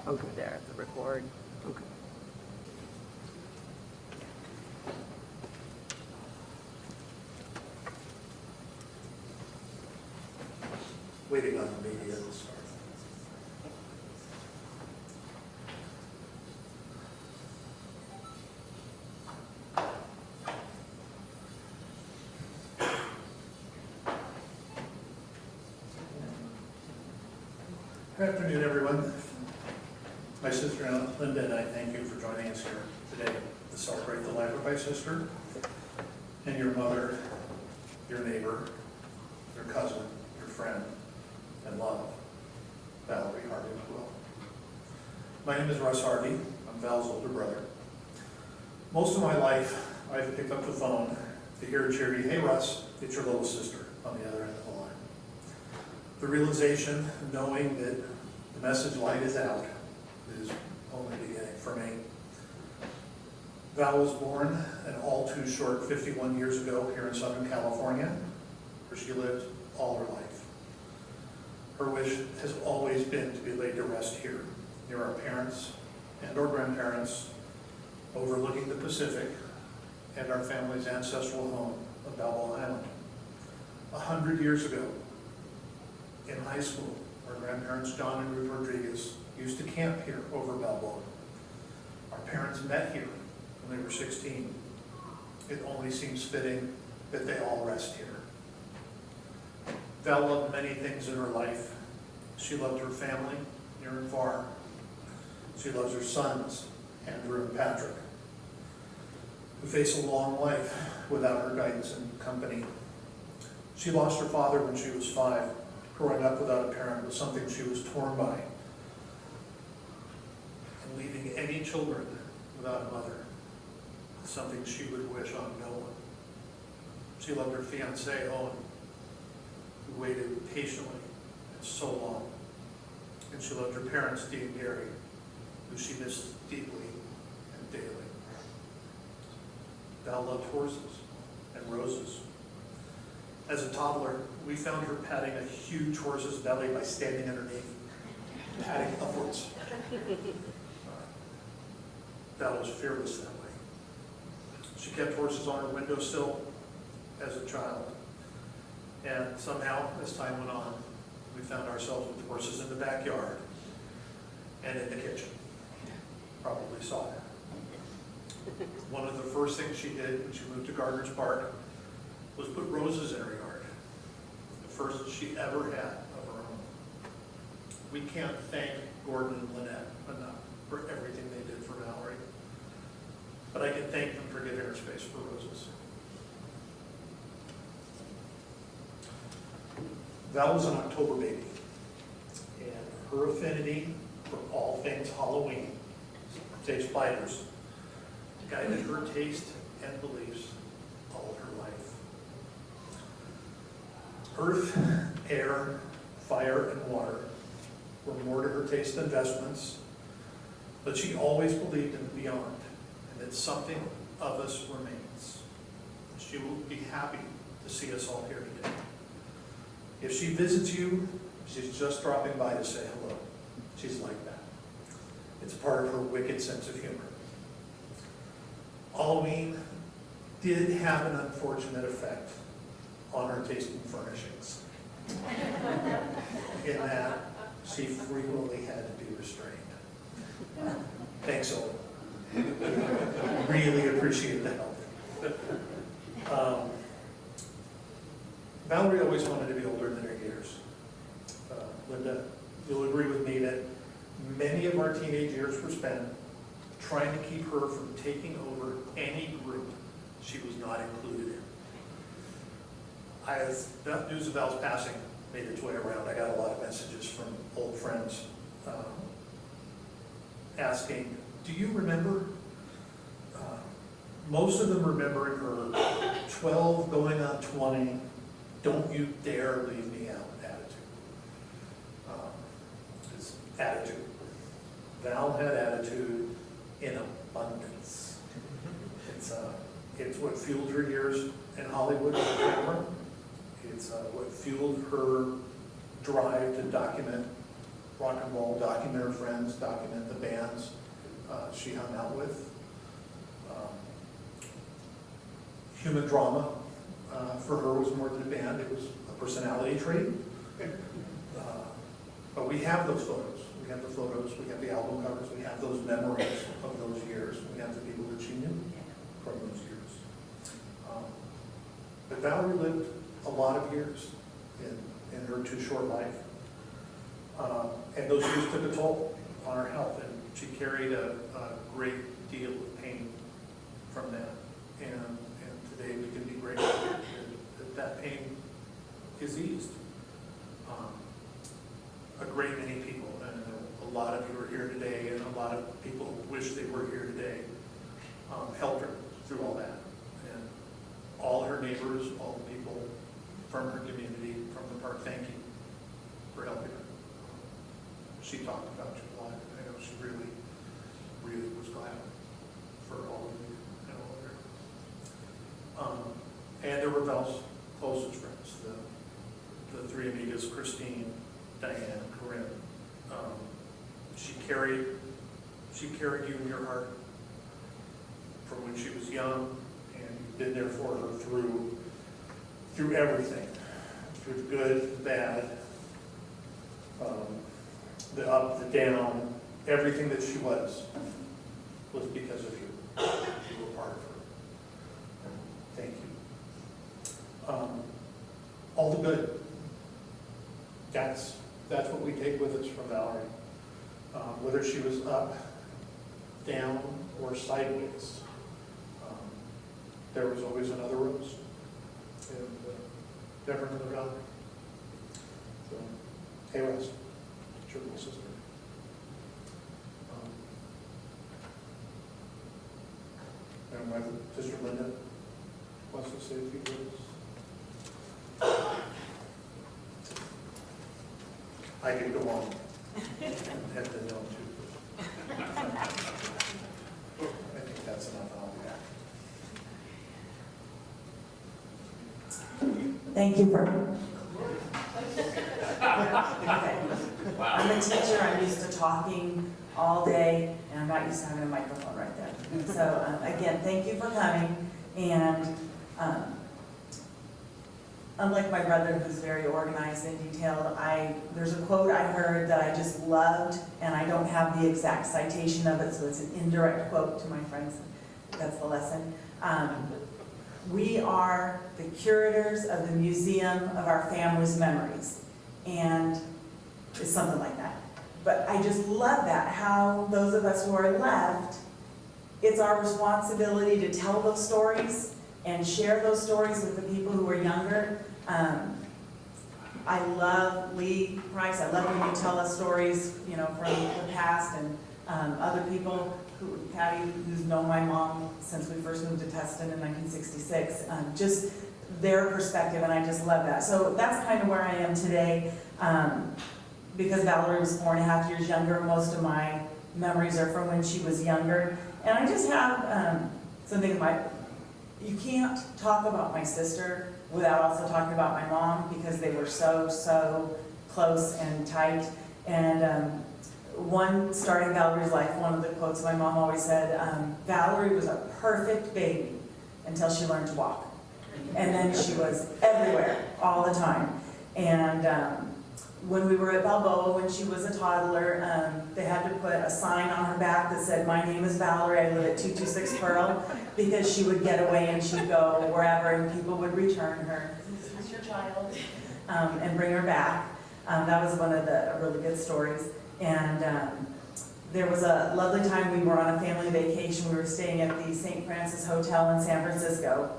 Okay. there at the record. Okay. Waiting on the media to start. Good afternoon, everyone. My sister Linda and I thank you for joining us here today to celebrate the life of my sister and your mother, your neighbor, your cousin, your friend, and love, Valerie, Harvey, Maguill. My name is Russ Harvey. I'm Val's older brother. Most of my life, I've picked up the phone to hear a cheery, "Hey Russ, it's your little sister," on the other end of the line. The realization, knowing that the message light is out, is only beginning for me. Val was born an all too short 51 years ago here in Southern California, where she lived all her life. Her wish has always been to be laid to rest here, near our parents and our grandparents, overlooking the Pacific and our family's ancestral home of Balboa Island. 100 years ago, in high school, our grandparents John and Ruth Rodriguez used to camp here over Balboa. Our parents met here when they were 16. It only seems fitting that they all rest here. Val loved many things in her life. She loved her family, near and far. She loves her sons, Andrew and Patrick, who face a long life without her guidance and company. She lost her father when she was 5. Growing up without a parent was something she was torn by. And leaving any children without a mother is something she would wish on no one. She loved her fiancé, Owen, who waited patiently and so long. And she loved her parents, Dee and Gary, who she missed deeply and daily. Val loved horses and roses. As a toddler, we found her patting a huge horse's belly by standing underneath, patting upwards. Val was fearless that way. She kept horses on her windowsill as a child. And somehow, as time went on, we found ourselves with horses in the backyard and in the kitchen. Probably saw that. One of the first things she did when she moved to Gardner's Park was put roses in her yard. The first she ever had of her own. We can't thank Gordon and Lynette enough for everything they did for Valerie. But I can thank them for giving her space for roses. Val was an October baby, and her affinity for all things Halloween, save spiders, guided her taste and beliefs all her life. Earth, air, fire, and water were more to her taste than vestments, but she always believed in the beyond, and that something of us remains. She will be happy to see us all here today. If she visits you, she's just dropping by to say hello. She's like that. It's part of her wicked sense of humor. Halloween did have an unfortunate effect on her taste in furnishings, in that she frequently had to be restrained. Thanks, Owen. Really appreciate the help. Valerie always wanted to be older than her years. Linda, you'll agree with me that many of our teenage years were spent trying to keep her from taking over any group she was not included in. As that news of Val's passing made its way around, I got a lot of messages from old friends asking, "Do you remember?" Most of them remembering her 12 going on 20, "Don't you dare leave me out" attitude. It's attitude. Val had attitude in abundance. It's what fueled her years in Hollywood as a camera. It's what fueled her drive to document rock and roll, document her friends, document the bands she hung out with. Human drama for her was more than a band, it was a personality trait. But we have those photos. We have the photos, we have the album covers, we have those memories of those years. We have the people that she knew from those years. But Valerie lived a lot of years in her too short life. And those years took a toll on her health, and she carried a great deal of pain from that. And today we can be grateful that pain is eased. A great many people, and a lot of you are here today, and a lot of people wish they were here today, helped her through all that. And all her neighbors, all the people from her community, from the park, thank you for helping her. She talked about you a lot. I know she really, really was glad for all of you and all of her. And there were Val's closest friends, the three amigas, Christine, Diane, Corinne. She carried you in your heart from when she was young, and you've been there for her through everything, through the good, the bad, the up, the down, everything that she was because of you. You were part of her. Thank you. All the good. That's what we take with us from Valerie. Whether she was up, down, or sideways, there was always another Rose, and never another Valerie. So, hey Russ, it's your little sister. And my sister Linda wants to say a few words. I could go on and have to know too. I think that's enough, and I'll be back. Thank you for. Okay. Wow. I'm a teacher. I'm used to talking all day, and I'm not used to having a microphone right there. So again, thank you for coming. And unlike my brother, who's very organized and detailed, there's a quote I heard that I just loved, and I don't have the exact citation of it, so it's an indirect quote to my friends. That's the lesson. We are the curators of the museum of our family's memories. And it's something like that. But I just love that, how those of us who are left, it's our responsibility to tell those stories and share those stories with the people who are younger. I love Lee Price. I love when you tell us stories, you know, from the past, and other people, Patty, who's known my mom since we first moved to Tustin in 1966, just their perspective, and I just love that. So that's kind of where I am today. Because Valerie was 4.5 years younger, most of my memories are from when she was younger. And I just have something in my, you can't talk about my sister without also talking about my mom, because they were so close and tight. And starting Valerie's life, one of the quotes my mom always said, Valerie was a perfect baby until she learned to walk. And then she was everywhere all the time. And when we were at Balboa, when she was a toddler, they had to put a sign on her back that said, "My name is Valerie, I live at 226 Pearl," because she would get away and she'd go wherever, and people would return her, "This is your child," and bring her back. That was one of the really good stories. And there was a lovely time we were on a family vacation. We were staying at the St. Francis Hotel in San Francisco.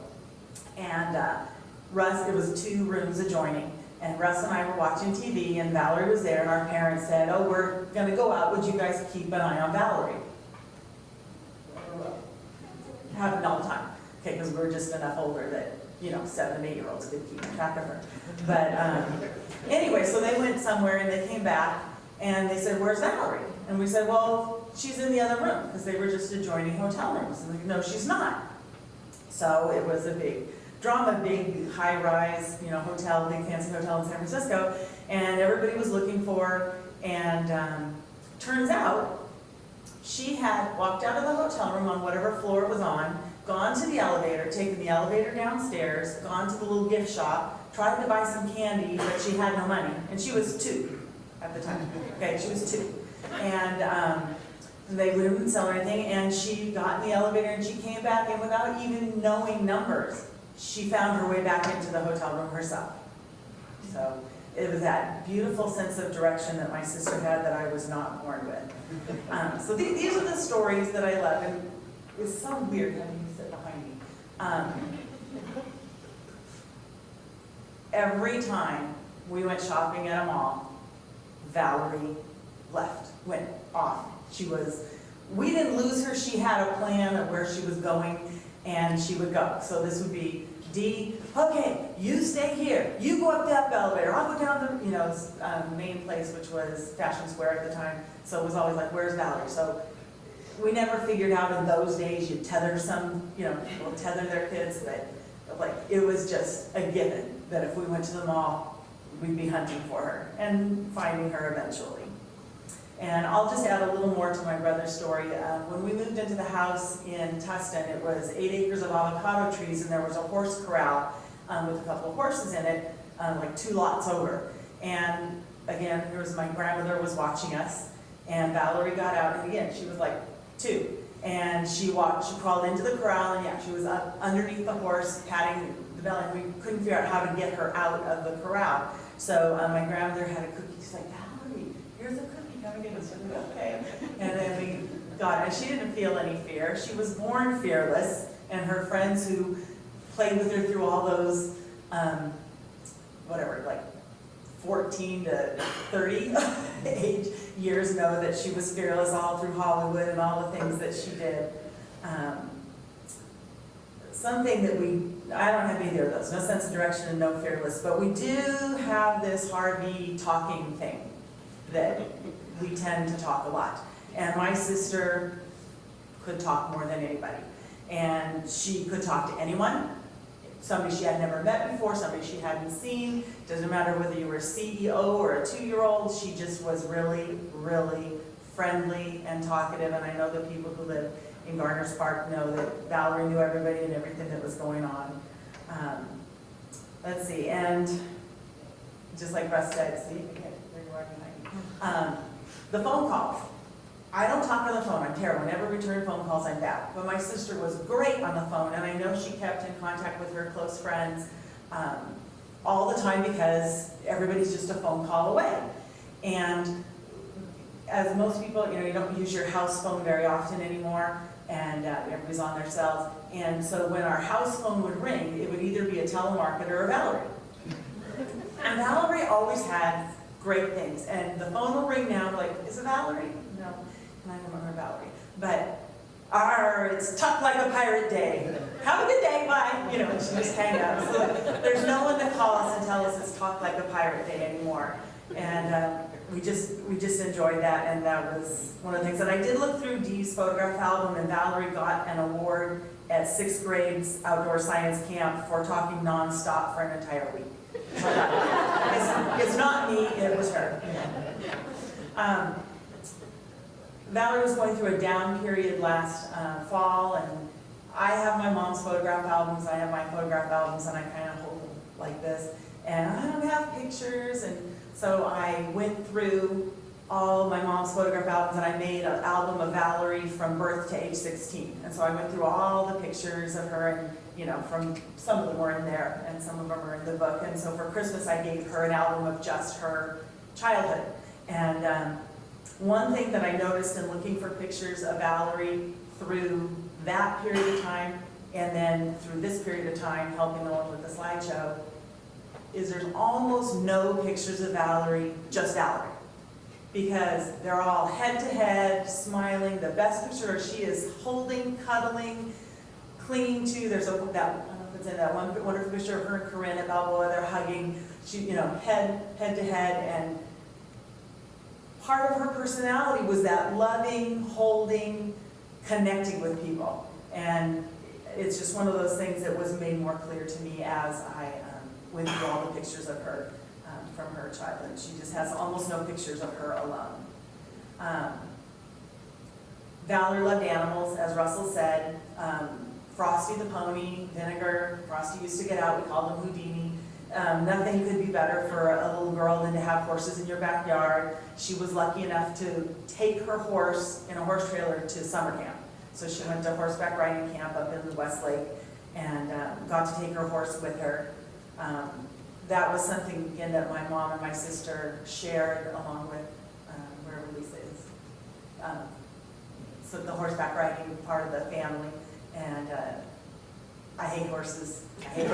And Russ, it was 2 rooms adjoining. And Russ and I were watching TV, and Valerie was there, and our parents said, "Oh, we're going to go out. Would you guys keep an eye on Valerie?" Happened all the time. Okay, because we were just enough older that, you know, 7 and 8-year-olds could keep track of her. But anyway, so they went somewhere, and they came back, and they said, "Where's Valerie?" And we said, "Well, she's in the other room," because they were just adjoining hotel rooms. And they said, "No, she's not." So it was a big drama, big high-rise, you know, hotel, big fancy hotel in San Francisco, and everybody was looking for And turns out she had walked out of the hotel room on whatever floor it was on, gone to the elevator, taken the elevator downstairs, gone to the little gift shop, tried to buy some candy, but she had no money. And she was 2 at the time. Okay, she was 2. And they wouldn't sell her anything, and she got in the elevator and she came back, and without even knowing numbers, she found her way back into the hotel room herself. So it was that beautiful sense of direction that my sister had that I was not born with. So these are the stories that I love, and it's so weird having you sit behind me. Every time we went shopping at a mall, Valerie went off. We didn't lose her. She had a plan of where she was going, and she would go. So this would be Dee, okay, you stay here. You go up that elevator. I'll go down the main place, which was Fashion Square at the time. So it was always like, where's Valerie? So we never figured out in those days you'd tether people tether their kids, but like it was just a given that if we went to the mall, we'd be hunting for her and finding her eventually. And I'll just add a little more to my brother's story. When we moved into the house in Tustin, it was 8 acres of avocado trees, and there was a horse corral with a couple of horses in it, like 2 lots over. And again, my grandmother was watching us, and Valerie got out, and again, she was like 2. And she crawled into the corral, and yeah, she was up underneath the horse, patting the belly, and we couldn't figure out how to get her out of the corral. So my grandmother had a cookie. She's like, Valerie, here's a cookie. Okay. And then we got it. She didn't feel any fear. She was born fearless, and her friends who played with her through all those, like 14 to 30 age years know that she was fearless all through Hollywood and all the things that she did. Something that I don't have either of those, no sense of direction and no fearless, but we do have this Harvey talking thing that we tend to talk a lot. And my sister could talk more than anybody. And she could talk to anyone, somebody she had never met before, somebody she hadn't seen. Doesn't matter whether you were a CEO or a 2-year-old, she just was really, really friendly and talkative. And I know the people who live in Garner's Park know that Valerie knew everybody and everything that was going on. Let's see, and just like Russ said, see, there you are behind me. The phone calls. I don't talk on the phone. I'm terrible. I never return phone calls. I'm bad. But my sister was great on the phone, and I know she kept in contact with her close friends all the time because everybody's just a phone call away. And as most people, you don't use your house phone very often anymore, and everybody's on their cells. And so when our house phone would ring, it would either be a telemarketer or Valerie. And Valerie always had great things. And the phone will ring now, like, is it Valerie? No, and I don't remember Valerie. But, it's Talk Like a Pirate Day. Have a good day, bye. And she just hang up. So there's no one to call us and tell us it's Talk Like a Pirate Day anymore. And we just enjoyed that, and that was one of the things. And I did look through Dee's photograph album, and Valerie got an award at 6th grade's outdoor science camp for talking nonstop for an entire week. It's not me, it was her. Valerie was going through a down period last fall, and I have my mom's photograph albums, I have my photograph albums, and I kind of hold them like this. And I don't have pictures, and so I went through all of my mom's photograph albums, and I made an album of Valerie from birth to age 16. And so I went through all the pictures of her, and from some of them were in there, and some of them are in the book. And so for Christmas, I gave her an album of just her childhood. And one thing that I noticed in looking for pictures of Valerie through that period of time, and then through this period of time, helping Owen with the slideshow, is there's almost no pictures of Valerie, just Valerie. Because they're all head-to-head, smiling. The best picture, she is holding, cuddling, clinging to. There's I don't know if it's in that one wonderful picture of her and Corinne at Balboa. They're hugging, head-to-head. And part of her personality was that loving, holding, connecting with people. And it's just one of those things that was made more clear to me as I went through all the pictures of her from her childhood. She just has almost no pictures of her alone. Valerie loved animals, as Russell said. Frosty the pony, Vinegar, Frosty used to get out, we called him Houdini. Nothing could be better for a little girl than to have horses in your backyard. She was lucky enough to take her horse in a horse trailer to summer camp. So she went to horseback riding camp up in the Westlake and got to take her horse with her. That was something, again, that my mom and my sister shared along with wherever Lisa is. So the horseback riding part of the family. And I hate horses. I can't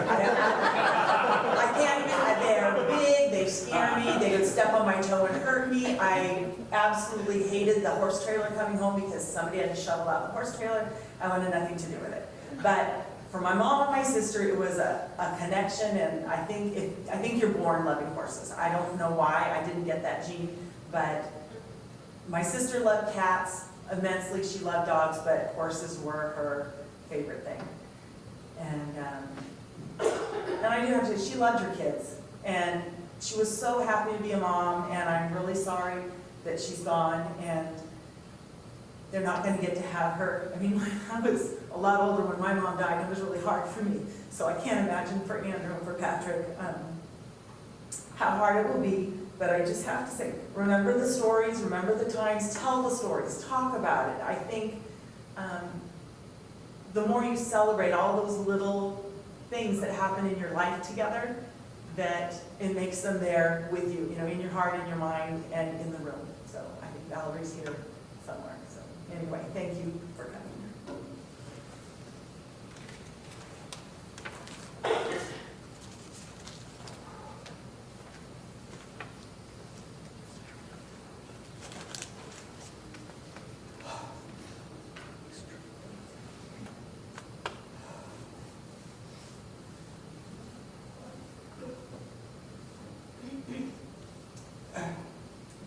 even, they're big, they scare me, they would step on my toe and hurt me. I absolutely hated the horse trailer coming home because somebody had to shovel out the horse trailer. I wanted nothing to do with it. But for my mom and my sister, it was a connection, and I think you're born loving horses. I don't know why, I didn't get that gene, but my sister loved cats immensely. She loved dogs, but horses were her favorite thing. And I do have to, she loved her kids, and she was so happy to be a mom, and I'm really sorry that she's gone, and they're not going to get to have her. I mean, I was a lot older when my mom died. It was really hard for me, so I can't imagine for Andrew and for Patrick how hard it will be. But I just have to say, remember the stories, remember the times, tell the stories, talk about it. I think the more you celebrate all those little things that happen in your life together, that it makes them there with you, you know, in your heart, in your mind, and in the room. So I think Valerie's here somewhere. So anyway, thank you for coming.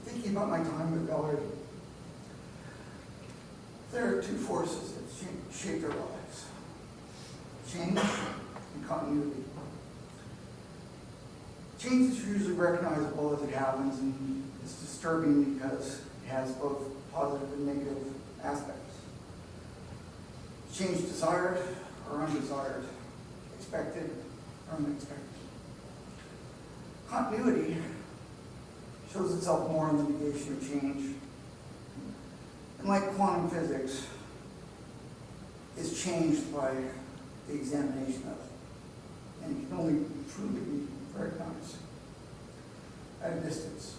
Thinking about my time with Valerie, there are two forces that shape our lives: change and continuity. Change is usually recognizable as it happens, and it's disturbing because it has both positive and negative aspects. Change desired or undesired, expected or unexpected. Continuity shows itself more in the negation of change. And like quantum physics, is changed by the examination of it. And it can only truly be recognized at a distance.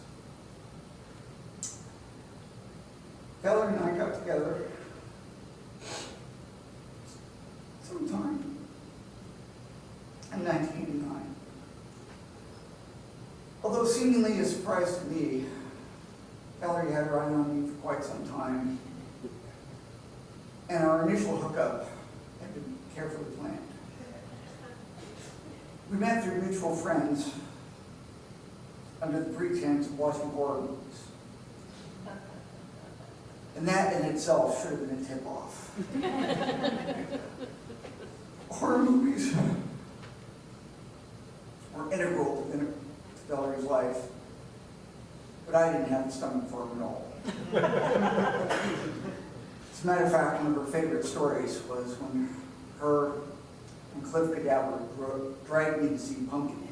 Valerie and I got together sometime in 1989. Although seemingly a surprise to me, Valerie had her eye on me for quite some time, and our initial hookup had been carefully planned. We met through mutual friends under the pretense of watching horror movies. And that in itself should have been a tip-off. Horror movies were integral to Valerie's life, but I didn't have the stomach for them at all. As a matter of fact, one of her favorite stories was when her and Cliff Cadaver dragged me to see Pumpkinhead.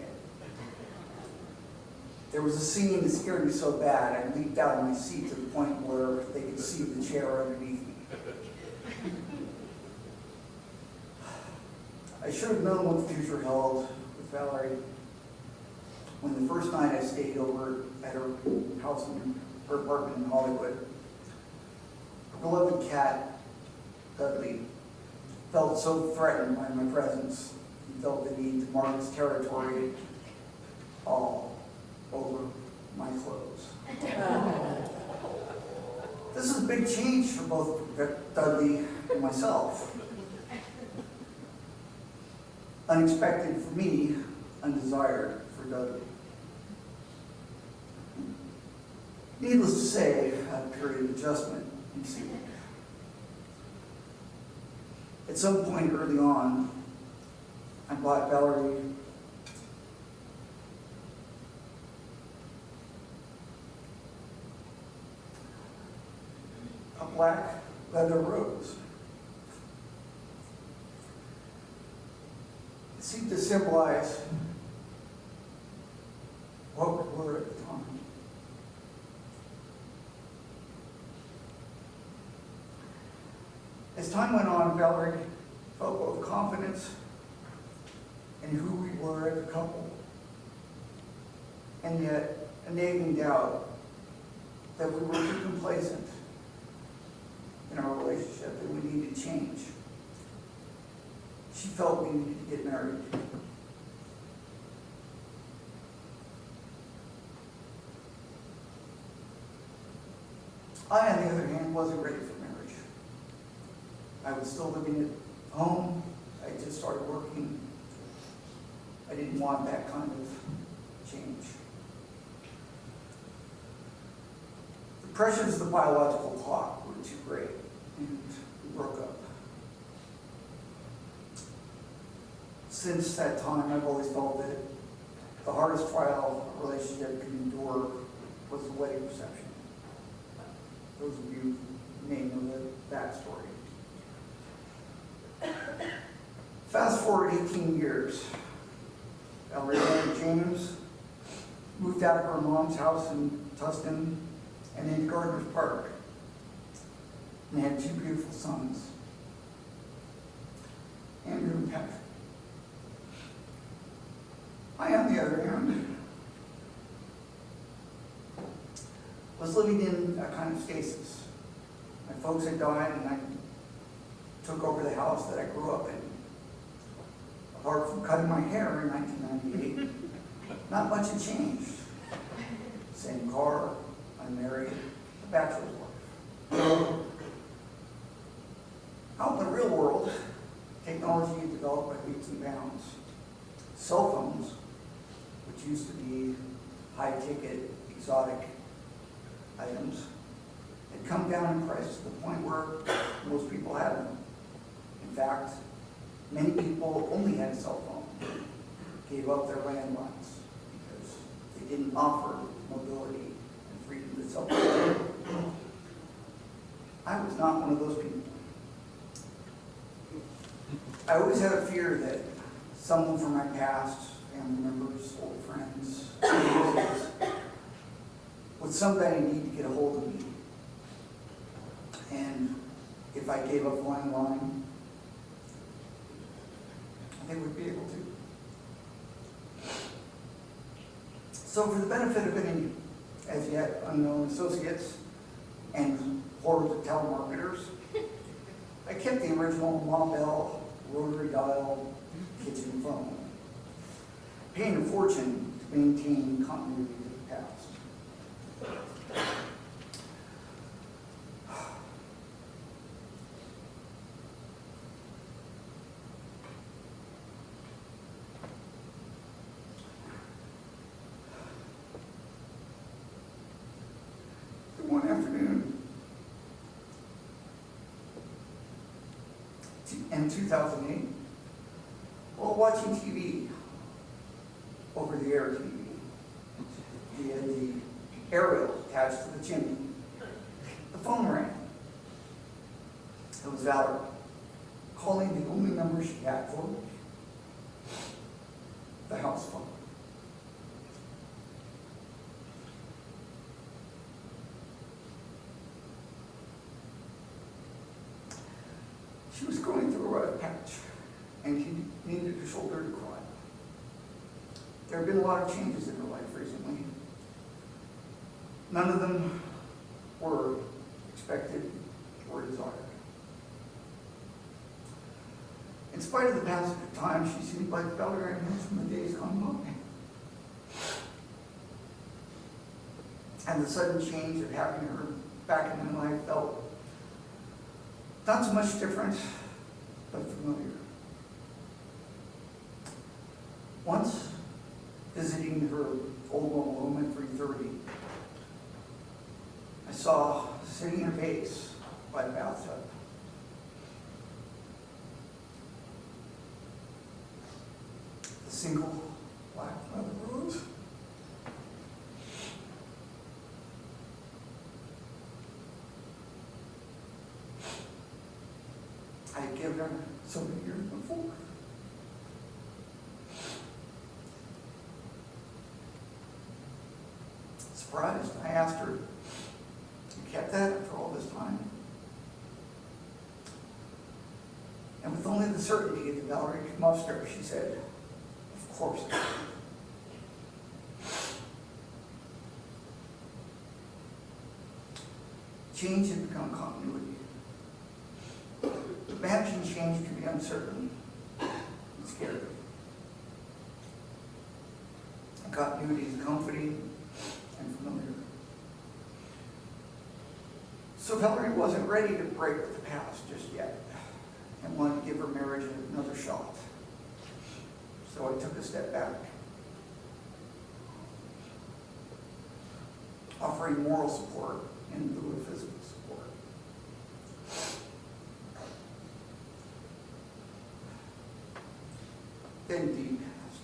There was a scene that scared me so bad, I leaped out of my seat to the point where they could see the chair underneath me. I should have known what the future held with Valerie when the first night I stayed over at her house in her apartment in Hollywood. Her beloved cat, Dudley, felt so threatened by my presence, he felt the need to mark his territory all over my clothes. This is a big change for both Dudley and myself. Unexpected for me, undesired for Dudley. Needless to say, I had a period of adjustment ensued. At some point early on, I bought Valerie black leather rose. It seemed to symbolize what we were at the time. As time went on, Valerie felt both confidence in who we were as a couple, and yet a nagging doubt that we were too complacent in our relationship and we needed change. She felt we needed to get married. I, on the other hand, wasn't ready for marriage. I was still living at home. I just started working. I didn't want that kind of change. The pressures of the biological clock were too great, and we broke up. Since that time, I've always felt that the hardest trial a relationship can endure was the wedding reception. Those of you may know that story. Fast forward 18 years. Valerie and James moved out of her mom's house in Tustin and into Gardner's Park. And they had two beautiful sons, Andrew and Patrick. I, on the other hand, was living in a kind of stasis. My folks had died and I took over the house that I grew up in. Apart from cutting my hair in 1998, not much had changed. Same car, unmarried, a bachelor's wife. Out in the real world, technology had developed by leaps and bounds. Cell phones, which used to be high-ticket, exotic items, had come down in price to the point where most people had them. In fact, many people only had a cell phone, gave up their landlines because they didn't offer mobility and freedom that cell phones did. I was not one of those people. I always had a fear that someone from my past, family members, old friends, would someday need to get a hold of me. And if I gave up the landline, they would be able to. So for the benefit of any as yet unknown associates and hordes of telemarketers, I kept the original Maguill rotary dial kitchen phone, paying a fortune to maintain continuity of the past. One afternoon in 2008, while watching TV, over-the-air TV, via the aerial attached to the chimney, the phone rang. It was Valerie, calling the only number she had for me, the house phone. She was going through a rough patch, and she needed a shoulder to cry. There have been a lot of changes in her life recently. None of them were expected or desired. In spite of the passage of time, she seemed like Valerie I knew from the days gone by. And the sudden change of having her back in my life felt not so much different, but familiar. Once, visiting her old home at 3:30, I saw sitting in a vase by the bathtub a single black leather rose. had given her so many years before. Surprised, I asked her, "You kept that after all this time?" And with only the certainty that Valerie could muster, she said, "Of course I did." Change had become continuity. Managing change can be uncertain and scary. And continuity is comforting and familiar. So Valerie wasn't ready to break with the past just yet and wanted to give her marriage another shot. So I took a step back, offering moral support in lieu of physical support. Then deep passed.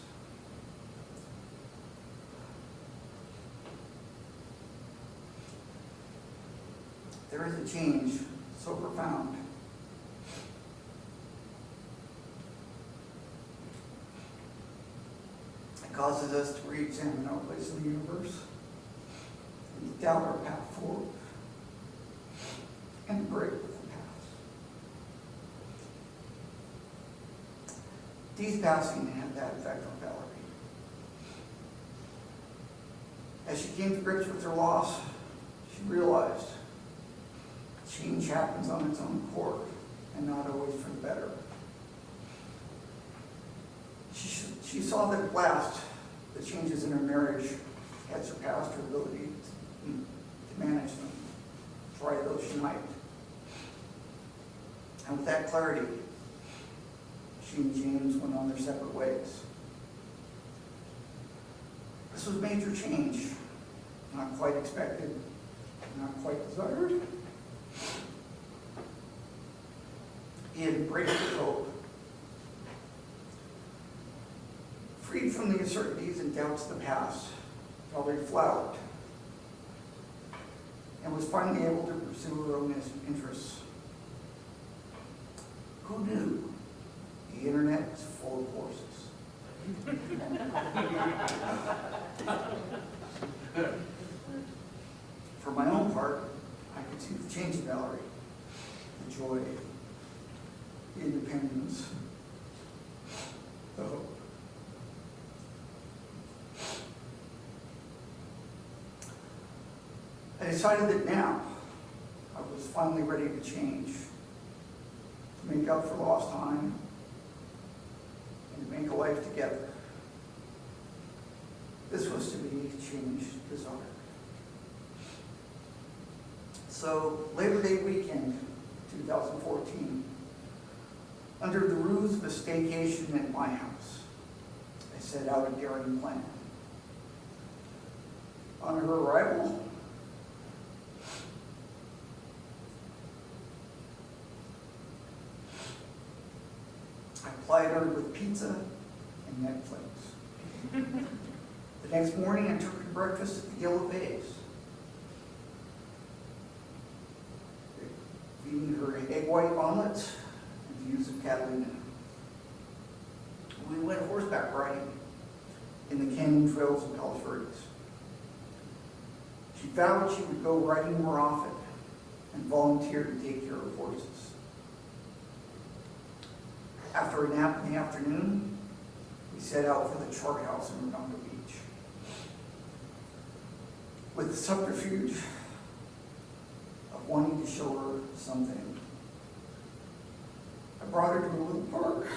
There is a change so profound. It causes us to re-examine our place in the universe, and to doubt our path forward, and to break with the past. Dee's passing had that effect on Valerie. As she came to grips with her loss, she realized change happens on its own accord and not always for the better. She saw that at last the changes in her marriage had surpassed her ability to manage them, try though she might. And with that clarity, she and James went on their separate ways. This was major change, not quite expected, not quite desired. He had embraced with hope, freed from the uncertainties and doubts of the past, Valerie flowered, and was finally able to pursue her own interests. Who knew the internet was full of horses? For my own part, I could see the change in Valerie, the joy, the independence, the hope. I decided that now I was finally ready to change, to make up for lost time, and to make a life together. This was to be change desired. So, Labor Day weekend, 2014, under the ruse of a staycation at my house, I set out a daring plan. On her arrival, I plied her with pizza and Netflix. The next morning, I took her to breakfast at the Yellow Vase, feeding her egg white omelets and views of Catalina. We went horseback riding in the canyon trails of Palos Verdes. She vowed she would go riding more often and volunteered to take care of horses. After a nap in the afternoon, we set out for the chart house in Redondo Beach. With the subterfuge of wanting to show her something, I brought her to a little park.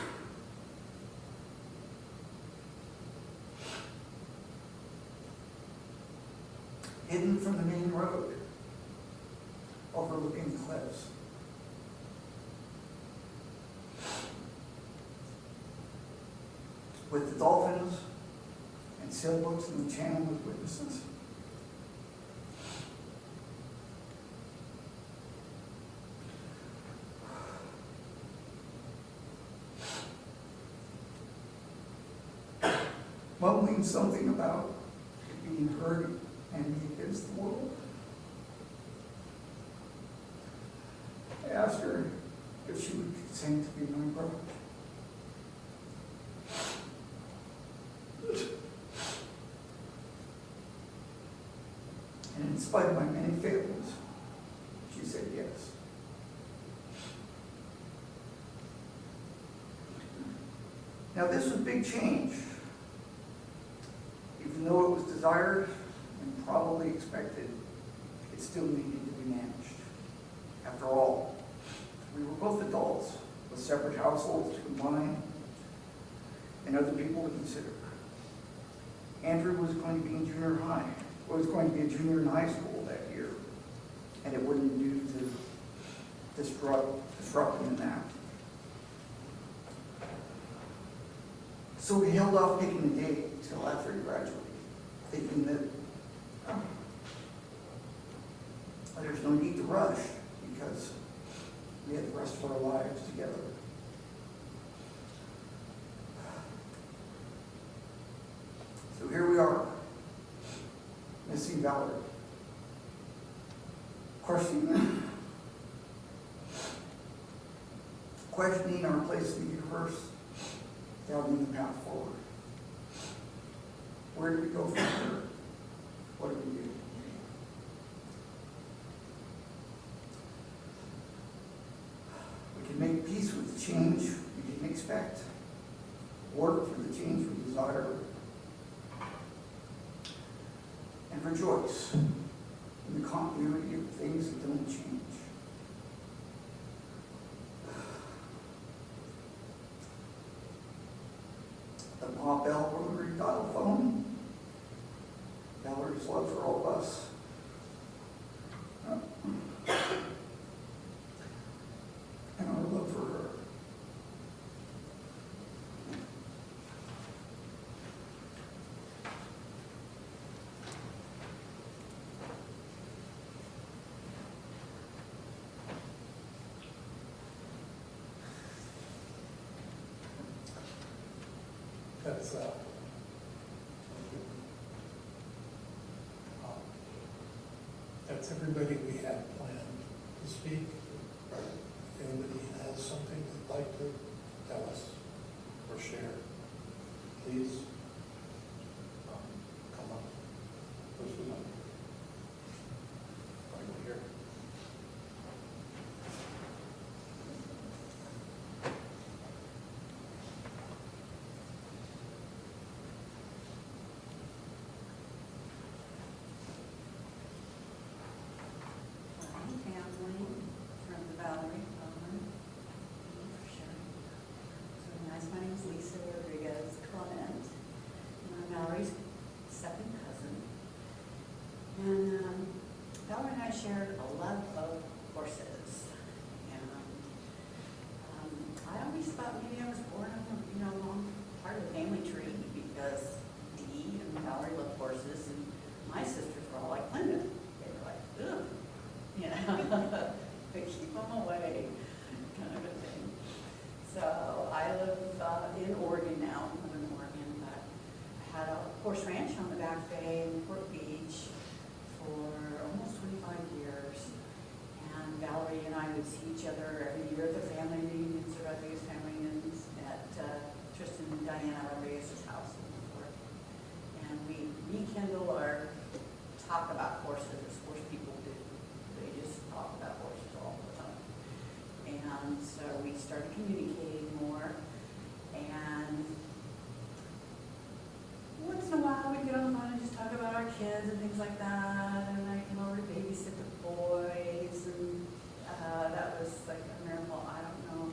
Hidden from the main road, overlooking the cliffs. With the dolphins and sailboats in the channel with witnesses. Mumbling something about being heard and against the world. I asked her if she would consent to be my bride. And in spite of my many failings, she said yes. Now this was a big change. Even though it was desired and probably expected, it still needed to be managed. After all, we were both adults with separate households to combine and other people to consider. Andrew was going to be in junior high, was going to be a junior in high school that year, and it wouldn't do to disrupt him in that. So we held off picking the date until after he graduated, thinking that there's no need to rush because we had the rest of our lives together. So here we are, missing Valerie, questioning our place in the universe, doubting the path forward. Where do we go from here? What do we do? We can make peace with the change we didn't expect, work for the change we desire, and rejoice in the continuity of things that don't change. The Ma Bell rotary dial phone, Valerie's love for all of us. And our love for her. That's everybody we had planned to speak. If anybody has something they'd like to tell us or share, please come up. Push them up. Right here. Family from the Valerie, Owen, for sure. So nice, my name is Lisa Rodriguez Clement. I'm Valerie's second cousin. And Valerie and I shared a love of horses. And I always thought maybe I was born on the wrong part of the family tree because Dee and Valerie loved horses and my sisters were all like Linda. They were like, ugh. They keep them away, kind of a thing. So I live in Oregon now. I live in Oregon, but I had a horse ranch on the Back Bay in Port Beach for almost 25 years. And Valerie and I would see each other every year at the family reunions, or Rodriguez family reunions at Tristan and Diana Rodriguez's house in Fort. And we rekindle our talk about horses as horse people do. They just talk about horses all the time. And so we started communicating more. And once in a while we'd get on the phone and just talk about our kids and things like that. And I came over to babysit the boys. And that was like a miracle. I don't know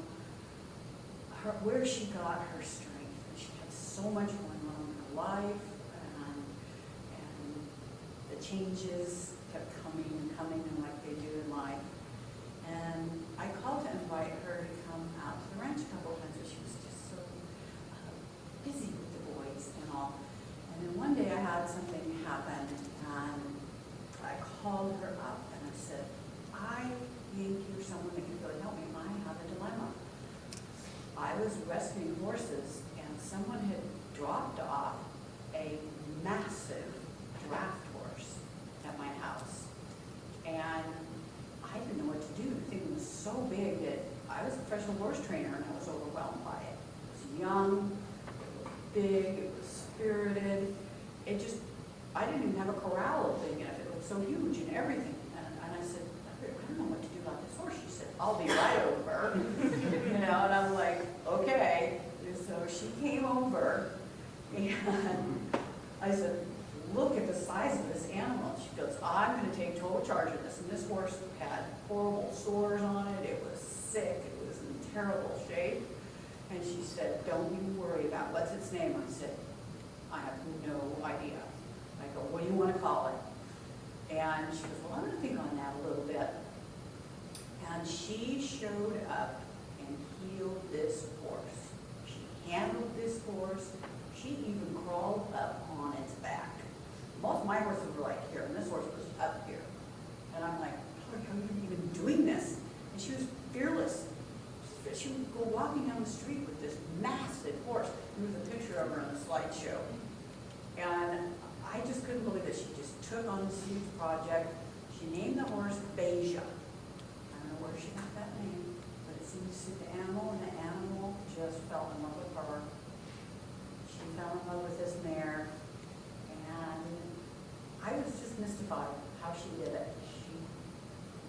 where she got her strength. And she had so much going on in her life. And the changes kept coming and coming, and like they do in life. And I called to invite her to come out to the ranch a couple of times, but she was just so busy with the boys and all. And then one day I had something happen, and I called her up and I said, I think you're someone that can really help me. I have a dilemma. I was rescuing horses, and someone had dropped off a massive draft horse at my house. And I didn't know what to do. The thing was so big that I was a professional horse trainer and I was overwhelmed by it. It was young, it was big, it was spirited. It just, I didn't even have a corral big enough. It was so huge and everything. And I said, I don't know what to do about this horse. She said, I'll be right over. You know, and I'm like, okay. And so she came over and I said, look at the size of this animal. She goes, I'm going to take total charge of this. And this horse had horrible sores on it. It was sick. It was in terrible shape. And she said, don't you worry about it. What's its name? I said, I have no idea. I go, what do you want to call it? And she goes, well, I'm going to think on that a little bit. And she showed up and healed this horse. She handled this horse. She even crawled up on its back. Most of my horses were like here, and this horse was up here. And I'm like, how are you even doing this? And she was fearless. She would go walking down the street with this massive horse. There was a picture of her on the slideshow. And I just couldn't believe that she just took on this huge project. She named the horse Beja. I don't know where she got that name, but it seemed to suit the animal, and the animal just fell in love with her. She fell in love with this mare, and I was just mystified how she did it. She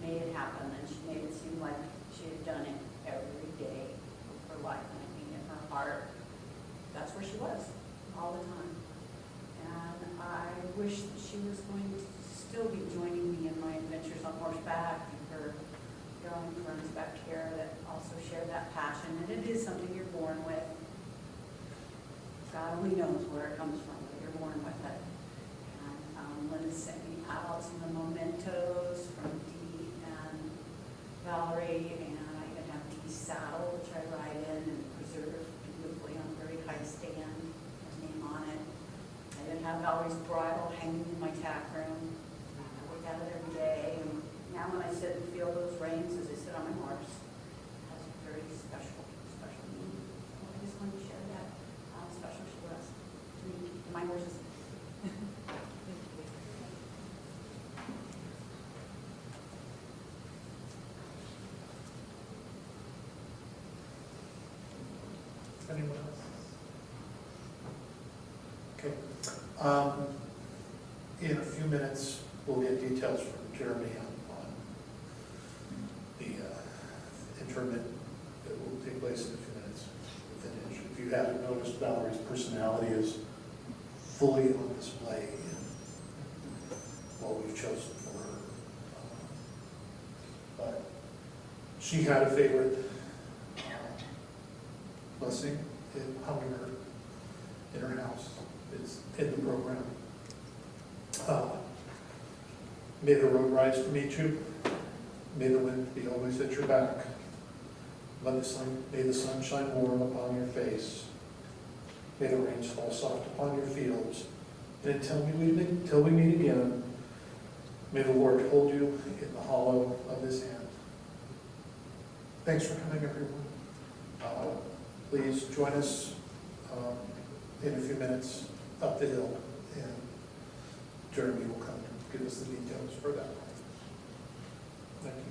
made it happen, and she made it seem like she had done it every day of her life. And I mean, in her heart, that's where she was all the time. And I wish that she was going to still be joining me in my adventures on horseback, and her growing friends back here that also share that passion. And it is something you're born with. God only knows where it comes from, but you're born with it. And Linda sent me out some of the mementos from Dee and Valerie, and I even have Dee's saddle, which I ride in and preserve beautifully on a very high stand, his name on it. I even have Valerie's bridle hanging in my tack room. I work at it every day, and now when I sit and feel those reins as I sit on my horse, it has a very special meaning. So I just wanted to share that, how special she was to me and my horses. Anyone else? Okay. In a few minutes, we'll get details from Jeremy on the interment that will take place in a few minutes. If you haven't noticed, Valerie's personality is fully on display in what we've chosen for her. But she had a favorite blessing in humming her in her house. It's in the program. May the road rise to meet you. May the wind be always at your back. May the sun shine warm upon your face. May the rains fall soft upon your fields. And until we meet again, may the Lord hold you in the hollow of his hand. Thanks for coming, everyone. Please join us in a few minutes up the hill, and Jeremy will come and give us the details for that. Thank you.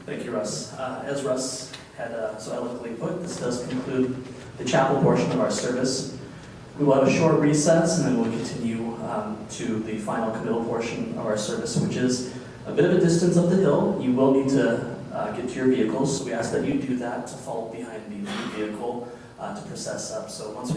Thank you, Russ. As Russ had so eloquently put, this does conclude the chapel portion of our service. We will have a short recess, and then we'll continue to the final committal portion of our service, which is a bit of a distance up the hill. You will need to get to your vehicles, so we ask that you do that to follow behind the vehicle to process up. So once we